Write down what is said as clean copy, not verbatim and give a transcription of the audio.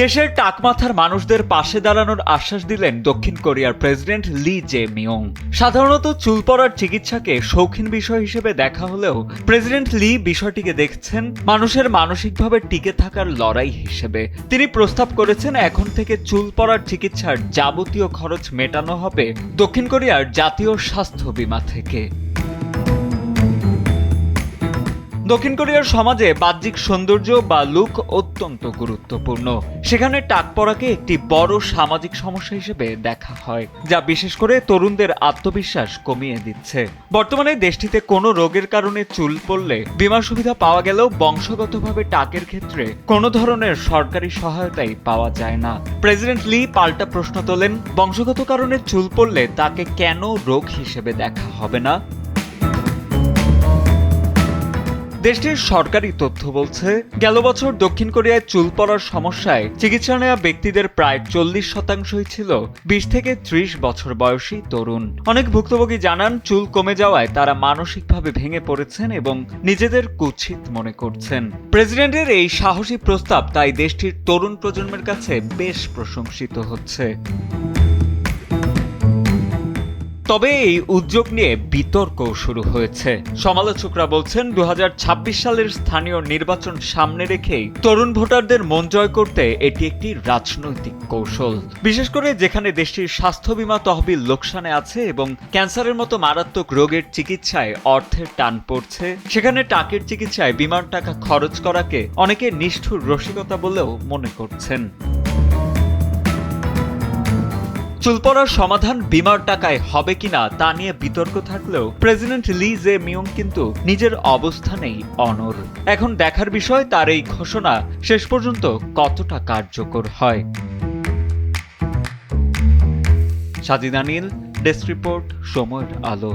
দেশের টাকমাথার মানুষদের পাশে দাঁড়ানোর আশ্বাস দিলেন দক্ষিণ কোরিয়ার প্রেসিডেন্ট লি জে মিয়ং। সাধারণত চুল পড়ার চিকিৎসাকে শৌখিন বিষয় হিসেবে দেখা হলেও প্রেসিডেন্ট লি বিষয়টিকে দেখছেন মানুষের মানসিকভাবে টিকে থাকার লড়াই হিসেবে। তিনি প্রস্তাব করেছেন এখন থেকে চুল পড়ার চিকিৎসার যাবতীয় খরচ মেটানো হবে দক্ষিণ কোরিয়ার জাতীয় স্বাস্থ্য বীমা থেকে। দক্ষিণ কোরিয়ার সমাজে বাহ্যিক সৌন্দর্য বা লুক অত্যন্ত গুরুত্বপূর্ণ। সেখানে টাক পড়াকে একটি বড় সামাজিক সমস্যা হিসেবে দেখা হয়, যা বিশেষ করে তরুণদের আত্মবিশ্বাস কমিয়ে দিচ্ছে। বর্তমানে দেশটিতে কোনো রোগের কারণে চুল পড়লে বীমা সুবিধা পাওয়া গেলেও বংশগতভাবে টাকের ক্ষেত্রে কোনো ধরনের সরকারি সহায়তাই পাওয়া যায় না। প্রেসিডেন্ট লি পাল্টা প্রশ্ন তোলেন, বংশগত কারণে চুল পড়লে তাকে কেন রোগ হিসেবে দেখা হবে না? দেশটির সরকারি তথ্য বলছে, গেল বছর দক্ষিণ কোরিয়ায় চুল পড়ার সমস্যায় চিকিৎসা নেওয়া ব্যক্তিদের প্রায় 40% ছিল 20 থেকে 30 বছর বয়সী তরুণ। অনেক ভুক্তভোগী জানান, চুল কমে যাওয়ায় তারা মানসিকভাবে ভেঙে পড়েছেন এবং নিজেদের কুৎসিত মনে করছেন। প্রেসিডেন্টের এই সাহসী প্রস্তাব তাই দেশটির তরুণ প্রজন্মের কাছে বেশ প্রশংসিত হচ্ছে। তবে এই উদ্যোগ নিয়ে বিতর্ক শুরু হয়েছে। সমালোচকরা বলছেন 2026 সালের স্থানীয় নির্বাচন সামনে রেখেই তরুণ ভোটারদের মন জয় করতে এটি একটি রাজনৈতিক কৌশল। বিশেষ করে যেখানে দেশটির স্বাস্থ্য বীমা তহবিল লোকসানে আছে এবং ক্যান্সারের মতো মারাত্মক রোগের চিকিৎসায় অর্থের টান পড়ছে, সেখানে টাকের চিকিৎসায় বিমার টাকা খরচ করাকে অনেকে নিষ্ঠুর রসিকতা বলেও মনে করছেন। চুল পড়ার সমাধান বিমার টাকায় হবে কিনা তা নিয়ে বিতর্ক থাকলেও প্রেসিডেন্ট লি জে মিয়ং কিন্তু নিজের অবস্থানেই অনড়। এখন দেখার বিষয় তার এই ঘোষণা শেষ পর্যন্ত কতটা কার্যকর হয়। সাজিদ আনিল, ডেস্ক রিপোর্ট, সময়ের আলো।